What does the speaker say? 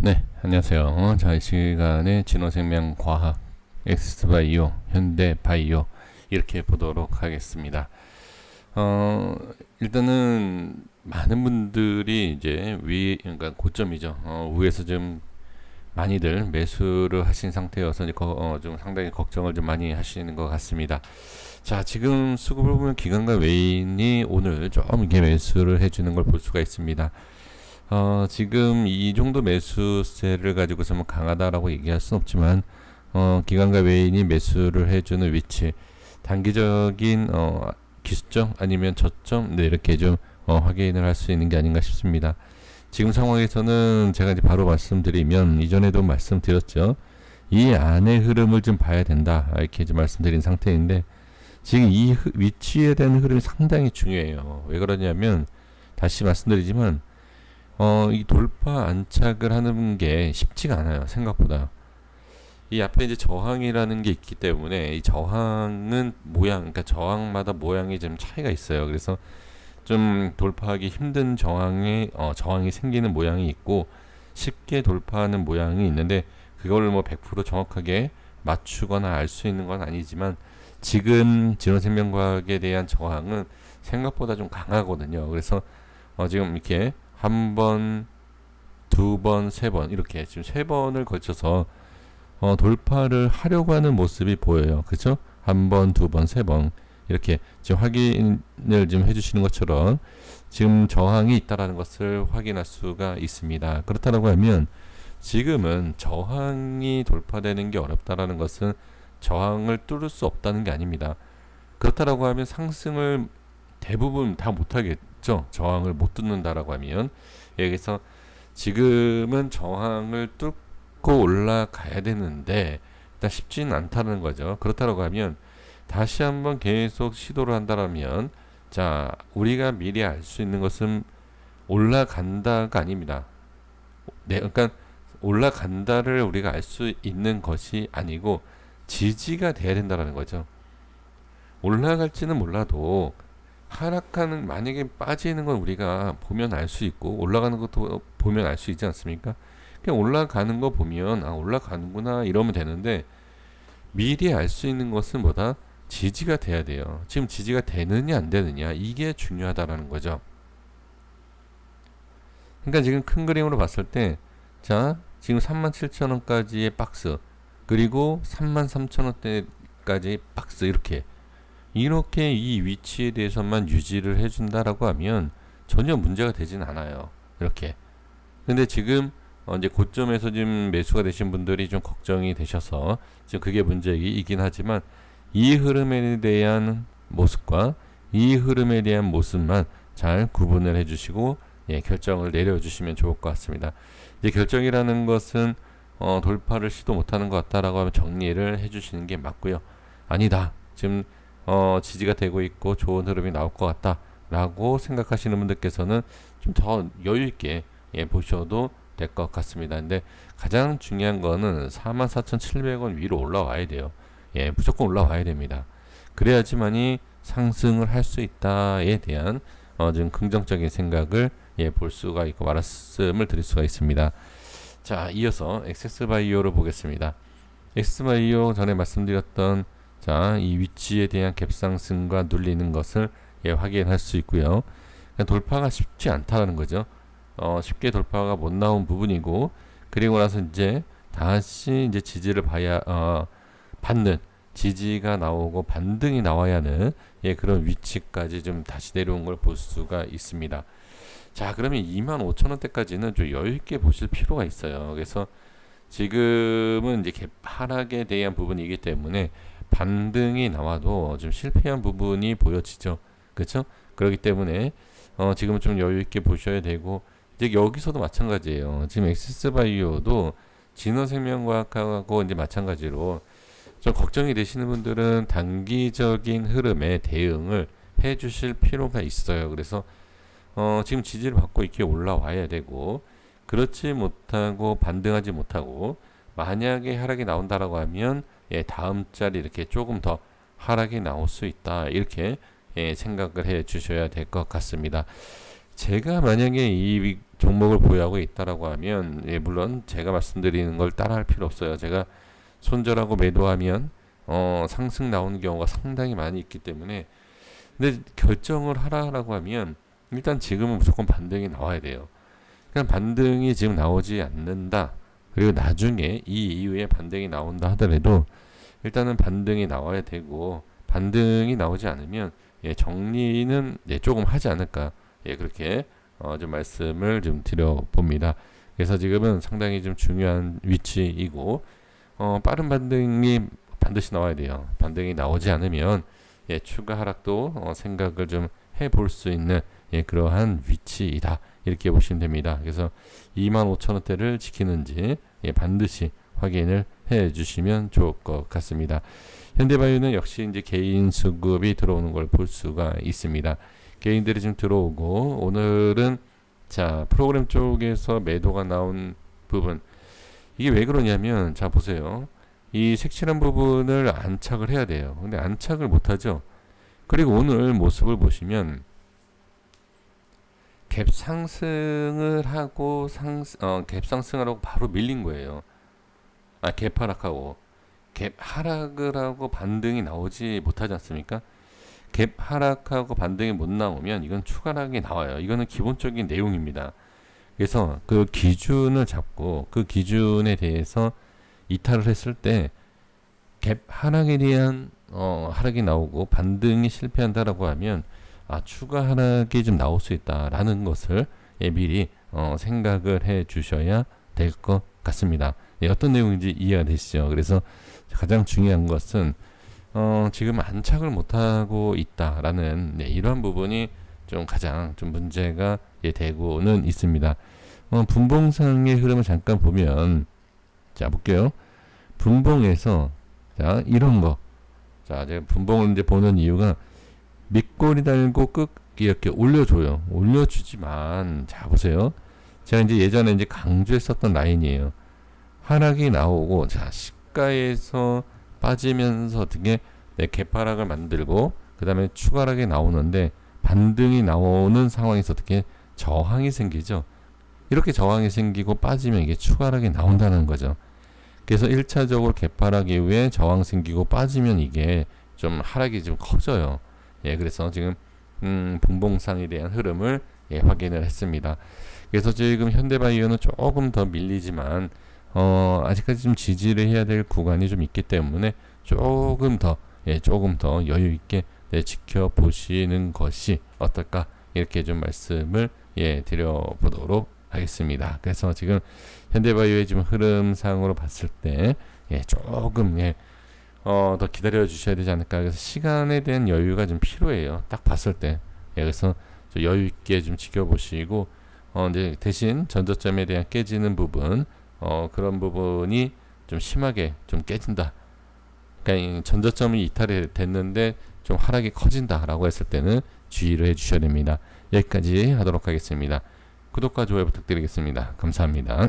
네, 안녕하세요. 자, 이 시간에 진화생명과학, 엑스바이오, 현대바이오 이렇게 보도록 하겠습니다. 어, 일단은 많은 분들이 이제 그러니까 고점이죠. 위에서 좀 많이들 매수를 하신 상태여서 이제 좀 상당히 걱정을 좀 많이 하시는 것 같습니다. 자, 지금 수급을 보면 기관과 외인이 오늘 좀 이렇게 매수를 해주는 걸 볼 수가 있습니다. 지금 이 정도 매수세를 가지고서 뭐 강하다라고 얘기할 수는 없지만, 기관과 외인이 매수를 해주는 위치, 단기적인, 기술점 아니면 저점, 네, 이렇게 좀, 확인을 할 수 있는 게 아닌가 싶습니다. 지금 상황에서는 제가 이제 바로 말씀드리면, 이전에도 말씀드렸죠. 이 안의 흐름을 좀 봐야 된다. 이렇게 이제 말씀드린 상태인데, 지금 이 위치에 대한 흐름이 상당히 중요해요. 왜 그러냐면, 다시 말씀드리지만, 이 돌파 안착을 하는 게 쉽지가 않아요. 생각보다. 이 앞에 이제 저항이라는 게 있기 때문에 이 저항은 그러니까 저항마다 모양이 좀 차이가 있어요. 그래서 좀 돌파하기 힘든 저항이 생기는 모양이 있고 쉽게 돌파하는 모양이 있는데 그걸 뭐 100% 정확하게 맞추거나 알 수 있는 건 아니지만 지금 진화생명과학에 대한 저항은 생각보다 좀 강하거든요. 그래서 지금 이렇게 한 번, 두 번, 세 번 이렇게 지금 세 번을 걸쳐서 돌파를 하려고 하는 모습이 보여요. 그렇죠? 한 번, 두 번, 세 번 이렇게 지금 확인을 좀 해주시는 것처럼 지금 저항이 있다라는 것을 확인할 수가 있습니다. 그렇다고 하면 지금은 저항이 돌파되는 게 어렵다라는 것은 저항을 뚫을 수 없다는 게 아닙니다. 그렇다고 하면 상승을 대부분 다 못하겠죠. 저항을 못 뚫는다라고 하면. 여기서 지금은 저항을 뚫고 올라가야 되는데 일단 쉽지는 않다는 거죠. 그렇다고 하면 다시 한번 계속 시도를 한다면 자, 우리가 미리 알 수 있는 것은 올라간다가 아닙니다. 네, 그러니까 올라간다를 우리가 알 수 있는 것이 아니고 지지가 돼야 된다는 거죠. 올라갈지는 몰라도 하락하는 만약에 빠지는 건 우리가 보면 알 수 있고 올라가는 것도 보면 알 수 있지 않습니까? 그냥 올라가는 거 보면 올라가는구나 이러면 되는데 미리 알 수 있는 것은 뭐다? 지지가 돼야 돼요. 지금 지지가 되느냐 안 되느냐 이게 중요하다라는 거죠. 그러니까 지금 큰 그림으로 봤을 때 자, 지금 37,000원까지의 박스 그리고 33,000원대까지 박스 이렇게 이 위치에 대해서만 유지를 해준다라고 하면 전혀 문제가 되진 않아요. 이렇게. 근데 지금 이제 고점에서 지금 매수가 되신 분들이 좀 걱정이 되셔서 지금 그게 문제이긴 하지만 이 흐름에 대한 모습과 이 흐름에 대한 모습만 잘 구분을 해주시고 결정을 내려주시면 좋을 것 같습니다. 이제 결정이라는 것은 돌파를 시도 못하는 것 같다라고 하면 정리를 해주시는 게 맞고요. 아니다. 지금 지지가 되고 있고 좋은 흐름이 나올 것 같다라고 생각하시는 분들께서는 좀 더 여유 있게 보셔도 될 것 같습니다. 근데 가장 중요한 거는 44,700원 위로 올라와야 돼요. 무조건 올라와야 됩니다. 그래야지만이 상승을 할 수 있다에 대한 좀 긍정적인 생각을 볼 수가 있고 말씀을 드릴 수가 있습니다. 자, 이어서 엑세스바이오를 보겠습니다. 엑세스바이오 전에 말씀드렸던 자, 이 위치에 대한 갭상승과 눌리는 것을 확인할 수 있고요. 돌파가 쉽지 않다는 거죠. 쉽게 돌파가 못 나온 부분이고, 그리고 나서 이제 다시 이제 지지를 받는 지지가 나오고 반등이 나와야 하는 그런 위치까지 좀 다시 내려온 걸 볼 수가 있습니다. 자, 그러면 25,000원대까지는 좀 여유 있게 보실 필요가 있어요. 그래서 지금은 이제 하락에 대한 부분이기 때문에 반등이 나와도 좀 실패한 부분이 보여지죠. 그렇죠? 그렇기 때문에 지금은 좀 여유 있게 보셔야 되고 이제 여기서도 마찬가지예요. 지금 엑시스바이오도 진화생명과학하고 이제 마찬가지로 좀 걱정이 되시는 분들은 단기적인 흐름에 대응을 해 주실 필요가 있어요. 그래서 지금 지지를 받고 이렇게 올라와야 되고 그렇지 못하고 반등하지 못하고 만약에 하락이 나온다라고 하면 다음 자리 이렇게 조금 더 하락이 나올 수 있다 이렇게 생각을 해 주셔야 될 것 같습니다. 제가 만약에 이 종목을 보유하고 있다라고 하면, 예, 물론 제가 말씀드리는 걸 따라할 필요 없어요. 제가 손절하고 매도하면 상승 나오는 경우가 상당히 많이 있기 때문에, 근데 결정을 하라라고 하면 일단 지금은 무조건 반등이 나와야 돼요. 그냥 반등이 지금 나오지 않는다. 그리고 나중에 이 이후에 반등이 나온다 하더라도 일단은 반등이 나와야 되고, 반등이 나오지 않으면 예, 정리는 예, 조금 하지 않을까. 예, 그렇게 좀 말씀을 좀 드려봅니다. 그래서 지금은 상당히 좀 중요한 위치이고, 빠른 반등이 반드시 나와야 돼요. 반등이 나오지 않으면 예, 추가 하락도 생각을 좀 해볼 수 있는 예, 그러한 위치이다. 이렇게 보시면 됩니다. 그래서 25,000원대를 지키는지 예, 반드시 확인을 해 주시면 좋을 것 같습니다. 현대바이오는 역시 이제 개인 수급이 들어오는 걸 볼 수가 있습니다. 개인들이 지금 들어오고, 오늘은 자 프로그램 쪽에서 매도가 나온 부분, 이게 왜 그러냐면, 자 보세요. 이 색칠한 부분을 안착을 해야 돼요. 근데 안착을 못하죠. 그리고 오늘 모습을 보시면 갭 상승을 하고 갭 상승을 하고 바로 밀린 거예요. 갭 하락하고 갭 하락을 하고 반등이 나오지 못하지 않습니까? 갭 하락하고 반등이 못 나오면 이건 추가 하락이 나와요. 이거는 기본적인 내용입니다. 그래서 그 기준을 잡고 그 기준에 대해서 이탈을 했을 때 갭 하락에 대한 하락이 나오고 반등이 실패한다라고 하면 추가 하락이 좀 나올 수 있다라는 것을 예, 미리 생각을 해 주셔야 될 것 같습니다. 예, 어떤 내용인지 이해가 되시죠? 그래서 가장 중요한 것은 지금 안착을 못하고 있다라는 네, 이러한 부분이 좀 가장 좀 문제가 예, 되고는 있습니다. 분봉상의 흐름을 잠깐 보면, 자 볼게요. 분봉에서 자 이런 거, 자 제가 분봉을 이제 보는 이유가 밑꼬리 달고 끝 이렇게 올려줘요. 올려주지만 자 보세요. 제가 이제 예전에 이제 강조했었던 라인이에요. 하락이 나오고 자 시가에서 빠지면서 어떻게 네, 개파락을 만들고 그 다음에 추가락이 나오는데 반등이 나오는 상황에서 어떻게 저항이 생기죠. 이렇게 저항이 생기고 빠지면 이게 추가락이 나온다는 거죠. 그래서 1차적으로 개파락 이후에 저항 생기고 빠지면 이게 좀 하락이 좀 커져요. 예, 그래서 지금 분봉상에 대한 흐름을 예, 확인을 했습니다. 그래서 지금 현대바이오는 조금 더 밀리지만 아직까지 좀 지지를 해야 될 구간이 좀 있기 때문에 조금 더 여유 있게 네, 지켜보시는 것이 어떨까, 이렇게 좀 말씀을 예, 드려보도록 하겠습니다. 그래서 지금 현대바이오의 지금 흐름상으로 봤을 때 예, 조금 더 기다려 주셔야 되지 않을까. 그래서 시간에 대한 여유가 좀 필요해요. 딱 봤을 때. 예, 그래서 좀 여유 있게 좀 지켜보시고 이제 대신 전저점에 대한 깨지는 부분, 그런 부분이 좀 심하게 좀 깨진다. 그러니까 전저점이 이탈이 됐는데 좀 하락이 커진다라고 했을 때는 주의를 해주셔야 됩니다. 여기까지 하도록 하겠습니다. 구독과 좋아요 부탁드리겠습니다. 감사합니다.